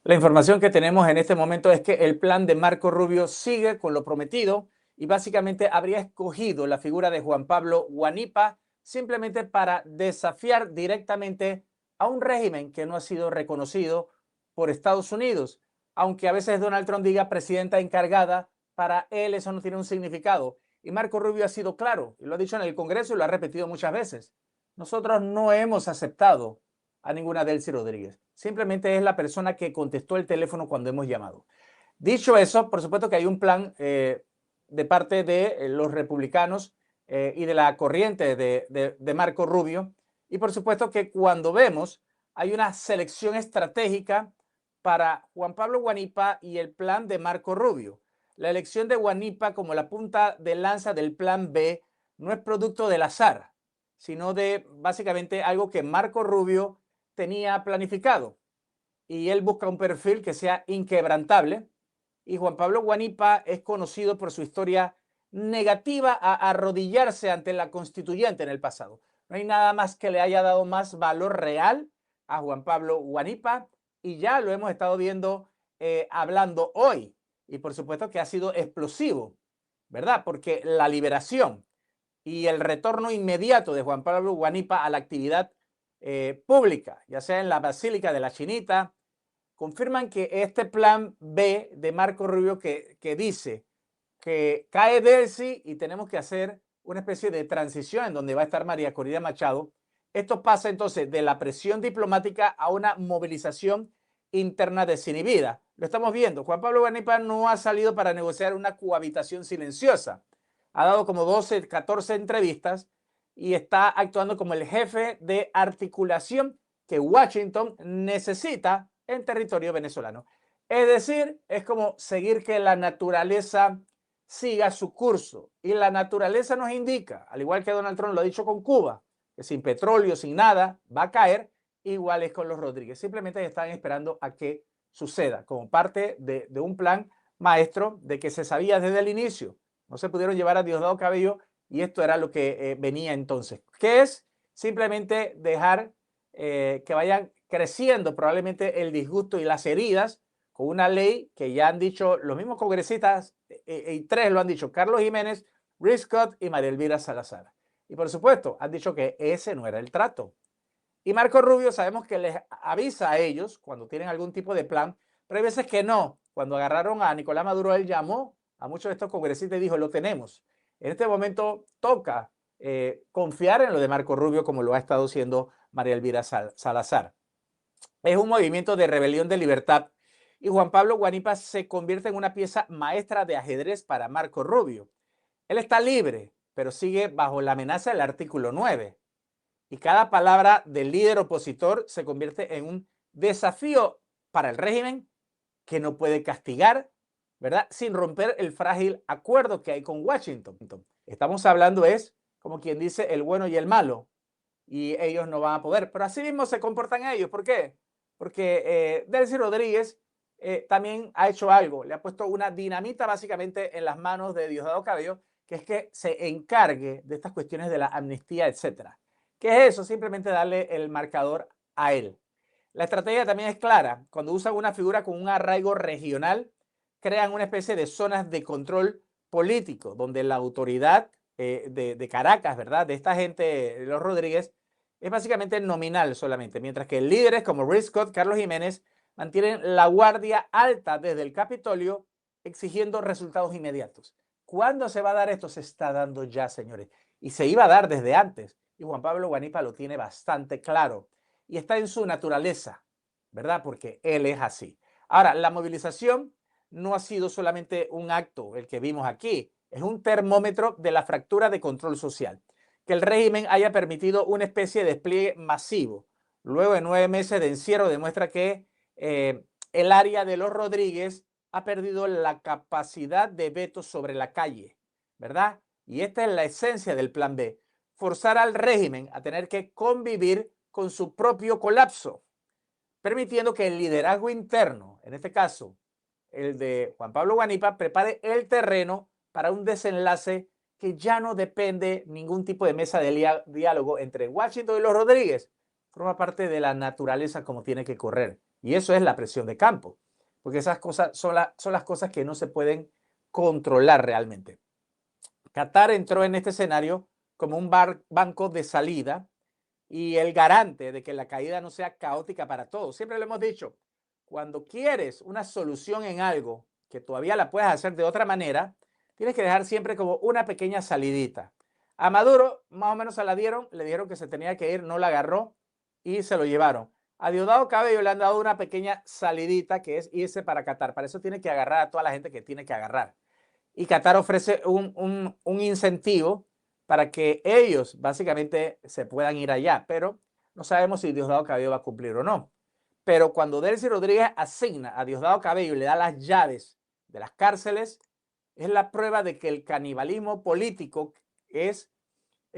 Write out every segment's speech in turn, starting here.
La información que tenemos en este momento es que el plan de Marco Rubio sigue con lo prometido y básicamente habría escogido la figura de Juan Pablo Huanipa simplemente para desafiar directamente a un régimen que no ha sido reconocido por Estados Unidos. Aunque a veces Donald Trump diga presidenta encargada, para él eso no tiene un significado. Y Marco Rubio ha sido claro, y lo ha dicho en el Congreso y lo ha repetido muchas veces. Nosotros no hemos aceptado a ninguna Delcy Rodríguez. Simplemente es la persona que contestó el teléfono cuando hemos llamado. Dicho eso, por supuesto que hay un plan de parte de los republicanos y de la corriente de Marco Rubio. Y por supuesto que cuando vemos, hay una selección estratégica para Juan Pablo Huanipa y el plan de Marco Rubio. La elección de Huanipa como la punta de lanza del plan B no es producto del azar, sino de básicamente algo que Marco Rubio tenía planificado. Y él busca un perfil que sea inquebrantable. Y Juan Pablo Huanipa es conocido por su historia negativa a arrodillarse ante la constituyente en el pasado. No hay nada más que le haya dado más valor real a Juan Pablo Huanipa y ya lo hemos estado viendo hablando hoy. Y por supuesto que ha sido explosivo, ¿verdad? Porque la liberación y el retorno inmediato de Juan Pablo Huanipa a la actividad pública, ya sea en la Basílica de la Chinita, confirman que este plan B de Marco Rubio que dice que cae Delcy y tenemos que hacer una especie de transición en donde va a estar María Corina Machado. Esto pasa entonces de la presión diplomática a una movilización interna desinhibida. Lo estamos viendo. Juan Pablo Huanipa no ha salido para negociar una cohabitación silenciosa. Ha dado como 12, 14 entrevistas y está actuando como el jefe de articulación que Washington necesita en territorio venezolano. Es decir, es como seguir que la naturaleza siga su curso. Y la naturaleza nos indica, al igual que Donald Trump lo ha dicho con Cuba, que sin petróleo, sin nada, va a caer, igual es con los Rodríguez. Simplemente están esperando a que suceda, como parte de un plan maestro de que se sabía desde el inicio. No se pudieron llevar a Diosdado Cabello y esto era lo que venía entonces, que es simplemente dejar que vayan creciendo probablemente el disgusto y las heridas con una ley que ya han dicho los mismos congresistas, y tres lo han dicho, Carlos Jiménez, Rick Scott y María Elvira Salazar. Y por supuesto, han dicho que ese no era el trato. Y Marco Rubio sabemos que les avisa a ellos cuando tienen algún tipo de plan, pero hay veces que no. Cuando agarraron a Nicolás Maduro, él llamó a muchos de estos congresistas y dijo, lo tenemos. En este momento toca confiar en lo de Marco Rubio como lo ha estado haciendo María Elvira Salazar. Es un movimiento de rebelión de libertad y Juan Pablo Huanipa se convierte en una pieza maestra de ajedrez para Marco Rubio. Él está libre, pero sigue bajo la amenaza del artículo 9. Y cada palabra del líder opositor se convierte en un desafío para el régimen que no puede castigar, ¿verdad? Sin romper el frágil acuerdo que hay con Washington. Estamos hablando es, como quien dice, el bueno y el malo. Y ellos no van a poder. Pero así mismo se comportan ellos. ¿Por qué? Porque Delcy Rodríguez también ha hecho algo. Le ha puesto una dinamita básicamente en las manos de Diosdado Cabello, que es que se encargue de estas cuestiones de la amnistía, etcétera. ¿Qué es eso? Simplemente darle el marcador a él. La estrategia también es clara. Cuando usan una figura con un arraigo regional, crean una especie de zonas de control político, donde la autoridad de Caracas, ¿verdad? De esta gente, los Rodríguez, es básicamente nominal solamente, mientras que líderes como Rick Scott, Carlos Jiménez, mantienen la guardia alta desde el Capitolio exigiendo resultados inmediatos. ¿Cuándo se va a dar esto? Se está dando ya, señores. Y se iba a dar desde antes. Y Juan Pablo Huanipa lo tiene bastante claro. Y está en su naturaleza, ¿verdad? Porque él es así. Ahora, la movilización no ha sido solamente un acto, el que vimos aquí. Es un termómetro de la fractura de control social. Que el régimen haya permitido una especie de despliegue masivo. Luego de 9 meses de encierro demuestra que el área de los Rodríguez ha perdido la capacidad de veto sobre la calle, ¿verdad? Y esta es la esencia del plan B. Forzar al régimen a tener que convivir con su propio colapso, permitiendo que el liderazgo interno, en este caso el de Juan Pablo Huanipa, prepare el terreno para un desenlace que ya no depende ningún tipo de mesa de diálogo entre Washington y los Rodríguez. Forma parte de la naturaleza como tiene que correr. Y eso es la presión de campo, porque esas cosas son las cosas que no se pueden controlar realmente. Qatar entró en este escenario como un banco de salida y el garante de que la caída no sea caótica para todos. Siempre lo hemos dicho, cuando quieres una solución en algo que todavía la puedes hacer de otra manera, tienes que dejar siempre como una pequeña salidita. A Maduro más o menos se la dieron, le dijeron que se tenía que ir, no la agarró y se lo llevaron. A Diosdado Cabello le han dado una pequeña salidita que es irse para Qatar. Para eso tiene que agarrar a toda la gente que tiene que agarrar. Y Qatar ofrece un incentivo para que ellos básicamente se puedan ir allá, pero no sabemos si Diosdado Cabello va a cumplir o no. Pero cuando Delcy Rodríguez asigna a Diosdado Cabello y le da las llaves de las cárceles, es la prueba de que el canibalismo político es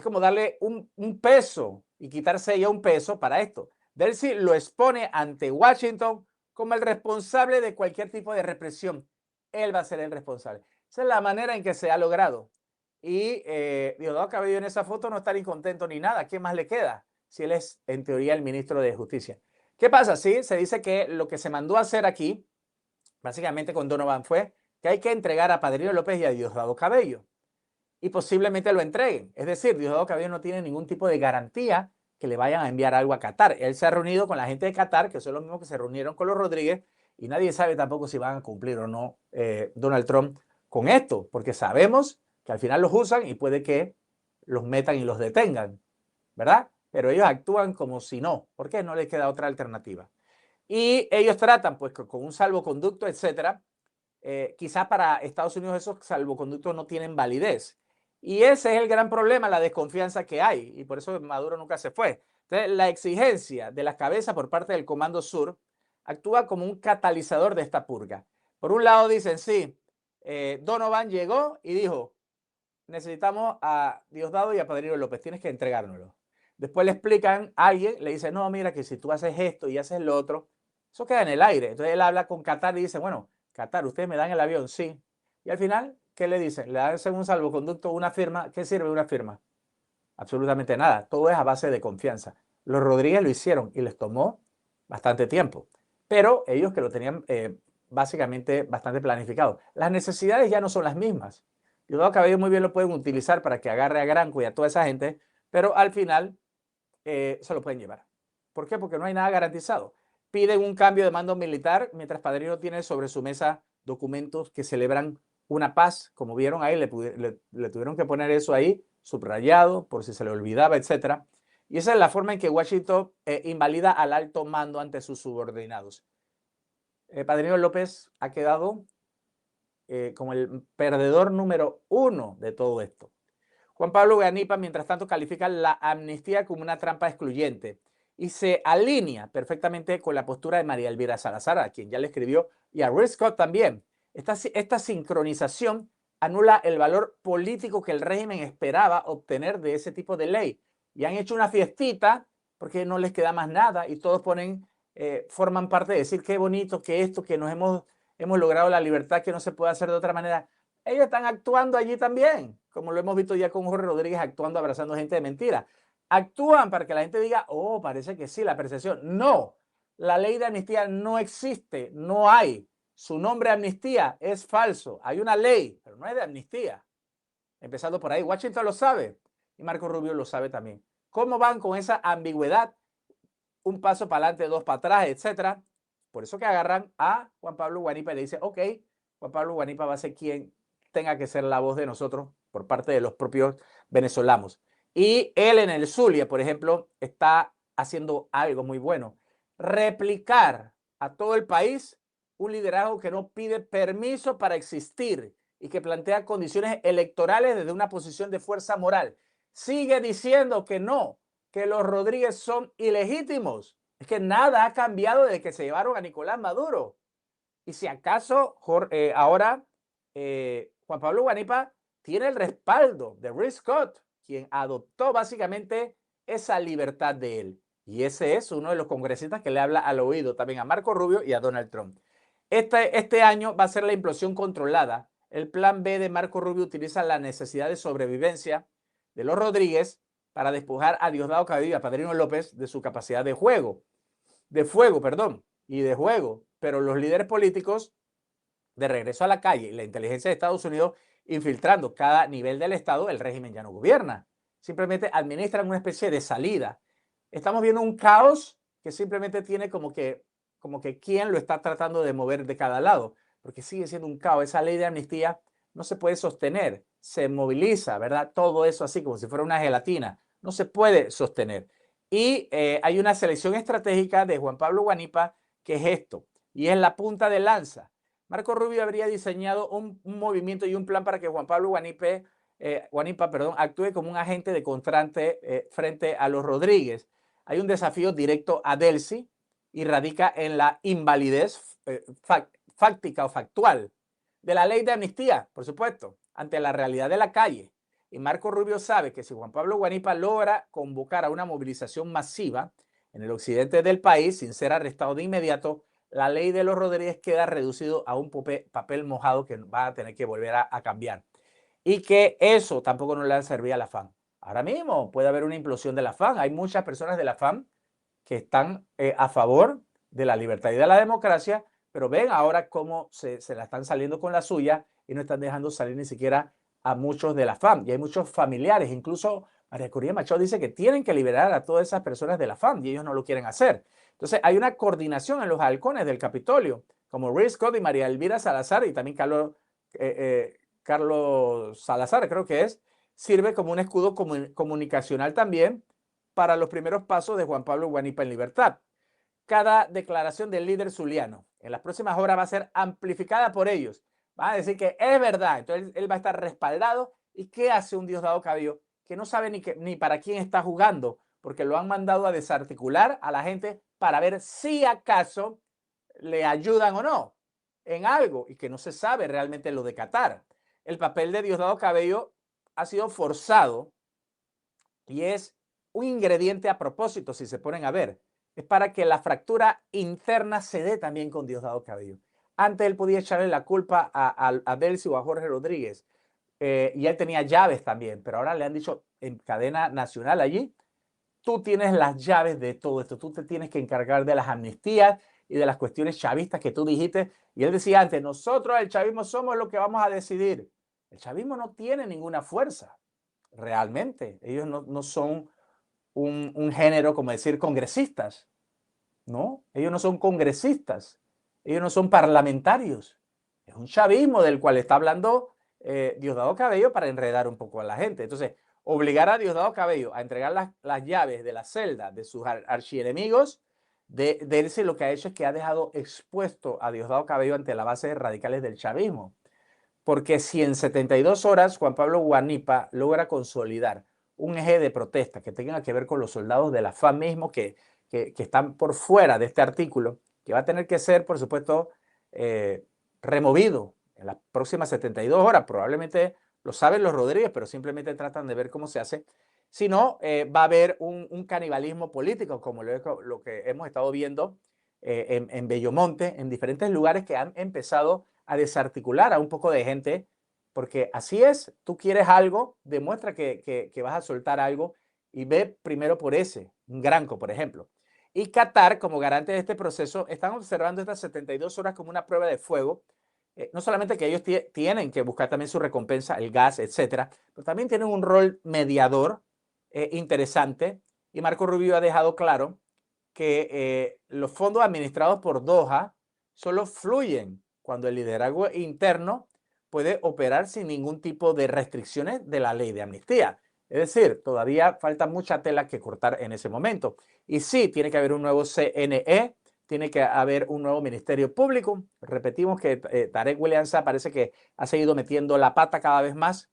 como darle un peso y quitarse ya un peso para esto. Delcy lo expone ante Washington como el responsable de cualquier tipo de represión. Él va a ser el responsable. Esa es la manera en que se ha logrado. Y Diosdado Cabello en esa foto no está ni contento ni nada. ¿Qué más le queda? Si él es, en teoría, el ministro de Justicia. ¿Qué pasa? Sí, se dice que lo que se mandó a hacer aquí, básicamente con Donovan, fue que hay que entregar a Padrino López y a Diosdado Cabello. Y posiblemente lo entreguen. Es decir, Diosdado Cabello no tiene ningún tipo de garantía que le vayan a enviar algo a Qatar. Él se ha reunido con la gente de Qatar, que son los mismos que se reunieron con los Rodríguez, y nadie sabe tampoco si van a cumplir o no Donald Trump con esto, porque sabemos que al final los usan y puede que los metan y los detengan, ¿verdad? Pero ellos actúan como si no, porque no les queda otra alternativa. Y ellos tratan, pues, con un salvoconducto, etcétera. Quizás para Estados Unidos esos salvoconductos no tienen validez. Y ese es el gran problema, la desconfianza que hay, y por eso Maduro nunca se fue. Entonces, la exigencia de las cabezas por parte del Comando Sur actúa como un catalizador de esta purga. Por un lado dicen, sí, Donovan llegó y dijo, necesitamos a Diosdado y a Padrino López, tienes que entregárnoslo. Después le explican a alguien, le dice, no, mira que si tú haces esto y haces lo otro, eso queda en el aire. Entonces él habla con Qatar y dice, bueno, Qatar, ¿ustedes me dan el avión? Sí. Y al final, ¿qué le dicen? Le dan un salvoconducto, una firma. ¿Qué sirve una firma? Absolutamente nada. Todo es a base de confianza. Los Rodríguez lo hicieron y les tomó bastante tiempo. Pero ellos que lo tenían básicamente bastante planificado. Las necesidades ya no son las mismas. Diosdado Cabello muy bien lo pueden utilizar para que agarre a Granco y a toda esa gente, pero al final se lo pueden llevar. ¿Por qué? Porque no hay nada garantizado. Piden un cambio de mando militar, mientras Padrino tiene sobre su mesa documentos que celebran una paz. Como vieron ahí, le tuvieron que poner eso ahí, subrayado, por si se le olvidaba, etc. Y esa es la forma en que Washington invalida al alto mando ante sus subordinados. Padrino López ha quedado como el perdedor número 1 de todo esto. Juan Pablo Guanipa, mientras tanto, califica la amnistía como una trampa excluyente y se alinea perfectamente con la postura de María Elvira Salazar, a quien ya le escribió, y a Rick Scott también. Esta sincronización anula el valor político que el régimen esperaba obtener de ese tipo de ley. Y han hecho una fiestita porque no les queda más nada y todos forman parte de decir qué bonito, que esto, que hemos logrado la libertad que no se puede hacer de otra manera. Ellos están actuando allí también, como lo hemos visto ya con Jorge Rodríguez actuando, abrazando gente de mentira. Actúan para que la gente diga, oh, parece que sí, la percepción. No, la ley de amnistía no existe, no hay. Su nombre amnistía es falso. Hay una ley, pero no es de amnistía. Empezando por ahí, Washington lo sabe y Marco Rubio lo sabe también. ¿Cómo van con esa ambigüedad? Un paso para adelante, dos para atrás, etcétera. Por eso que agarran a Juan Pablo Guanipa y le dice, ok, Juan Pablo Guanipa va a ser quien tenga que ser la voz de nosotros por parte de los propios venezolanos. Y él en el Zulia, por ejemplo, está haciendo algo muy bueno. Replicar a todo el país un liderazgo que no pide permiso para existir y que plantea condiciones electorales desde una posición de fuerza moral. Sigue diciendo que no, que los Rodríguez son ilegítimos. Es que nada ha cambiado desde que se llevaron a Nicolás Maduro. Y si acaso ahora Juan Pablo Guanipa tiene el respaldo de Rick Scott, quien adoptó básicamente esa libertad de él. Y ese es uno de los congresistas que le habla al oído también a Marco Rubio y a Donald Trump. Este año va a ser la implosión controlada. El plan B de Marco Rubio utiliza la necesidad de sobrevivencia de los Rodríguez para despojar a Diosdado Cabello y a Padrino López de su capacidad de fuego, perdón. y de juego, pero los líderes políticos de regreso a la calle y la inteligencia de Estados Unidos infiltrando cada nivel del Estado, el régimen ya no gobierna. Simplemente administran una especie de salida. Estamos viendo un caos que simplemente tiene como que quién lo está tratando de mover de cada lado, porque sigue siendo un caos. Esa ley de amnistía no se puede sostener, se moviliza, ¿verdad? Todo eso así como si fuera una gelatina, no se puede sostener. Y hay una selección estratégica de Juan Pablo Guanipa que es esto, y es la punta de lanza. Marco Rubio habría diseñado un movimiento y un plan para que Juan Pablo Guanipa actúe como un agente de contraste frente a los Rodríguez. Hay un desafío directo a Delcy y radica en la invalidez fáctica o factual de la ley de amnistía, por supuesto, ante la realidad de la calle. Y Marco Rubio sabe que si Juan Pablo Guanipa logra convocar a una movilización masiva en el occidente del país sin ser arrestado de inmediato, la ley de los Rodríguez queda reducido a un papel mojado que va a tener que volver a cambiar. Y que eso tampoco no le ha servido a la FAN. Ahora mismo puede haber una implosión de la FAN. Hay muchas personas de la FAN que están a favor de la libertad y de la democracia, pero ven ahora cómo se la están saliendo con la suya y no están dejando salir ni siquiera a muchos de la FAN. Y hay muchos familiares, incluso María Corina Machado dice que tienen que liberar a todas esas personas de la FAN y ellos no lo quieren hacer. Entonces hay una coordinación en los halcones del Capitolio, como Rick Scott y María Elvira Salazar y también Carlos Salazar, creo que es, sirve como un escudo comunicacional también para los primeros pasos de Juan Pablo Guanipa en libertad. Cada declaración del líder zuliano en las próximas horas va a ser amplificada por ellos. Van a decir que es verdad, entonces él va a estar respaldado. ¿Y qué hace un Diosdado Cabello que no sabe ni para quién está jugando? Porque lo han mandado a desarticular a la gente para ver si acaso le ayudan o no en algo y que no se sabe realmente lo de Qatar. El papel de Diosdado Cabello ha sido forzado y es un ingrediente a propósito, si se ponen a ver. Es para que la fractura interna se dé también con Diosdado Cabello. Antes él podía echarle la culpa a Delcy o a Jorge Rodríguez y él tenía llaves también, pero ahora le han dicho en cadena nacional allí, tú tienes las llaves de todo esto, tú te tienes que encargar de las amnistías y de las cuestiones chavistas que tú dijiste. Y él decía antes, nosotros el chavismo somos lo que vamos a decidir. El chavismo no tiene ninguna fuerza, realmente. Ellos no son un género, como decir, congresistas, ¿no? Ellos no son congresistas, ellos no son parlamentarios. Es un chavismo del cual está hablando Diosdado Cabello para enredar un poco a la gente. Entonces, obligar a Diosdado Cabello a entregar las llaves de la celda de sus archienemigos, de él lo que ha hecho es que ha dejado expuesto a Diosdado Cabello ante la base de radicales del chavismo. Porque si en 72 horas Juan Pablo Guanipa logra consolidar un eje de protesta que tenga que ver con los soldados de la FAN mismo que están por fuera de este artículo, que va a tener que ser, por supuesto, removido en las próximas 72 horas. Probablemente lo saben los Rodríguez, pero simplemente tratan de ver cómo se hace. Si no, va a haber un canibalismo político, como lo que hemos estado viendo en Bellomonte, en diferentes lugares que han empezado a desarticular a un poco de gente, porque así es, tú quieres algo, demuestra que vas a soltar algo y ve primero por ese, un Granco, por ejemplo. Y Qatar, como garante de este proceso, están observando estas 72 horas como una prueba de fuego. No solamente que ellos tienen que buscar también su recompensa, el gas, etcétera, pero también tienen un rol mediador interesante. Y Marco Rubio ha dejado claro que los fondos administrados por Doha solo fluyen cuando el liderazgo interno puede operar sin ningún tipo de restricciones de la ley de amnistía. Es decir, todavía falta mucha tela que cortar en ese momento. Y sí, tiene que haber un nuevo CNE, tiene que haber un nuevo Ministerio Público. Repetimos que Tarek William Saab parece que ha seguido metiendo la pata cada vez más.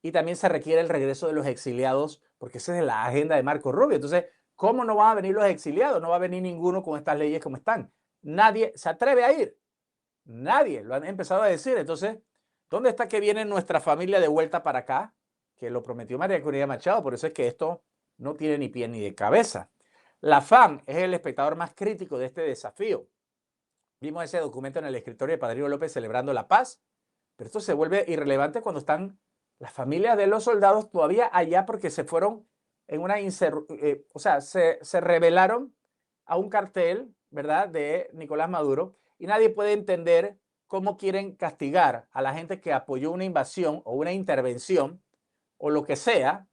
Y también se requiere el regreso de los exiliados, porque esa es la agenda de Marco Rubio. Entonces, ¿cómo no van a venir los exiliados? No va a venir ninguno con estas leyes como están. Nadie se atreve a ir. Nadie, lo han empezado a decir. Entonces, ¿dónde está que viene nuestra familia de vuelta para acá? Que lo prometió María Corina Machado, por eso es que esto no tiene ni pie ni de cabeza. La FAN es el espectador más crítico de este desafío. Vimos ese documento en el escritorio de Padrino López celebrando la paz, pero esto se vuelve irrelevante cuando están las familias de los soldados todavía allá porque se fueron en una se rebelaron a un cartel, ¿verdad?, de Nicolás Maduro, y nadie puede entender cómo quieren castigar a la gente que apoyó una invasión o una intervención o lo que sea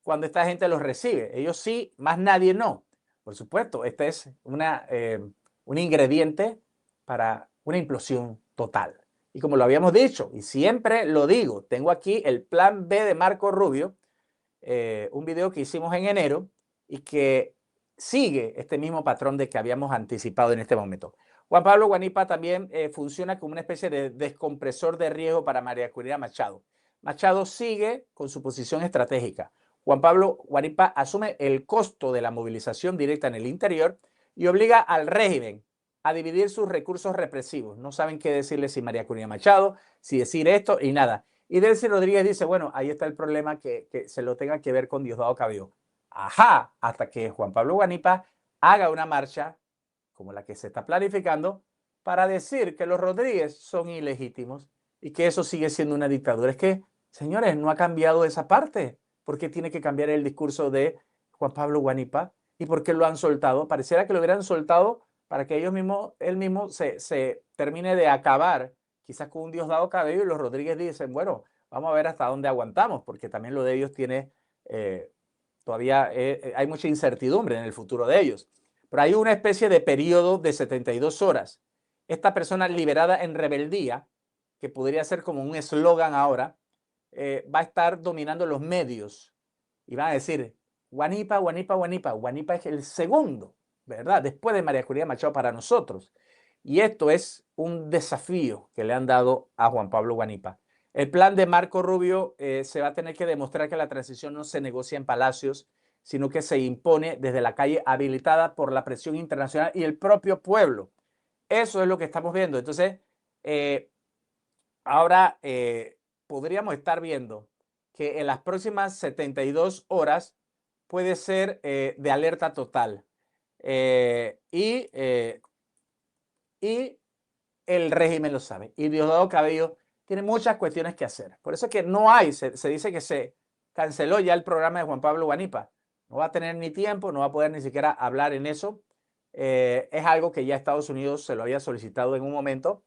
cuando esta gente los recibe. Ellos sí, más nadie no. Por supuesto, este es un ingrediente para una implosión total. Y como lo habíamos dicho, y siempre lo digo, tengo aquí el plan B de Marco Rubio, un video que hicimos en enero y que sigue este mismo patrón de que habíamos anticipado en este momento. Juan Pablo Guanipa también funciona como una especie de descompresor de riesgo para María Corina Machado. Machado sigue con su posición estratégica. Juan Pablo Guanipa asume el costo de la movilización directa en el interior y obliga al régimen a dividir sus recursos represivos. No saben qué decirle si María Corina Machado, si decir esto y nada. Y Delcy Rodríguez dice, bueno, ahí está el problema que se lo tenga que ver con Diosdado Cabello. Ajá, hasta que Juan Pablo Guanipa haga una marcha como la que se está planificando para decir que los Rodríguez son ilegítimos y que eso sigue siendo una dictadura. Es que, señores, no ha cambiado esa parte. ¿Por qué tiene que cambiar el discurso de Juan Pablo Guanipa? ¿Y por qué lo han soltado? Pareciera que lo hubieran soltado para que él mismo se termine de acabar, quizás con un Diosdado Cabello, y los Rodríguez dicen, bueno, vamos a ver hasta dónde aguantamos, porque también lo de ellos tiene, todavía hay mucha incertidumbre en el futuro de ellos. Pero hay una especie de periodo de 72 horas. Esta persona liberada en rebeldía, que podría ser como un eslogan ahora, va a estar dominando los medios y van a decir, Guanipa, Guanipa, Guanipa. Guanipa es el segundo, ¿verdad? Después de María Corina Machado para nosotros. Y esto es un desafío que le han dado a Juan Pablo Guanipa. El plan de Marco Rubio se va a tener que demostrar que la transición no se negocia en palacios, sino que se impone desde la calle habilitada por la presión internacional y el propio pueblo. Eso es lo que estamos viendo. Entonces, ahora podríamos estar viendo que en las próximas 72 horas puede ser de alerta total. Y el régimen lo sabe. Y Diosdado Cabello tiene muchas cuestiones que hacer. Por eso es que no hay, se dice que se canceló ya el programa de Juan Pablo Guanipa. No va a tener ni tiempo, no va a poder ni siquiera hablar en eso. Es algo que ya Estados Unidos se lo había solicitado en un momento.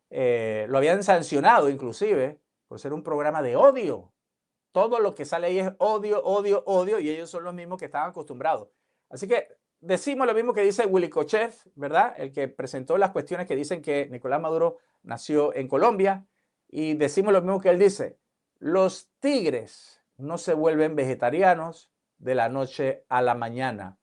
Lo habían sancionado inclusive por ser un programa de odio. Todo lo que sale ahí es odio, odio, odio, y ellos son los mismos que estaban acostumbrados. Así que decimos lo mismo que dice Willy Kochev, ¿verdad? El que presentó las cuestiones que dicen que Nicolás Maduro nació en Colombia, y decimos lo mismo que él dice, los tigres no se vuelven vegetarianos de la noche a la mañana.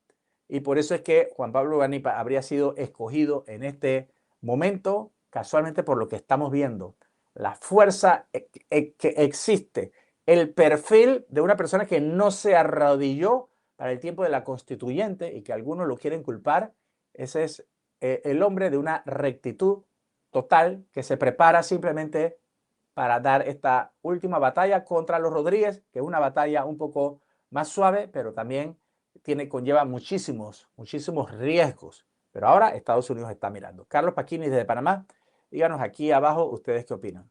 Y por eso es que Juan Pablo Guanipa habría sido escogido en este momento, casualmente por lo que estamos viendo, la fuerza que existe, el perfil de una persona que no se arrodilló para el tiempo de la constituyente y que algunos lo quieren culpar. Ese es el hombre de una rectitud total que se prepara simplemente para dar esta última batalla contra los Rodríguez, que es una batalla un poco más suave, pero también conlleva muchísimos riesgos. Pero ahora Estados Unidos está mirando. Carlos Paquini desde Panamá, díganos aquí abajo ustedes qué opinan.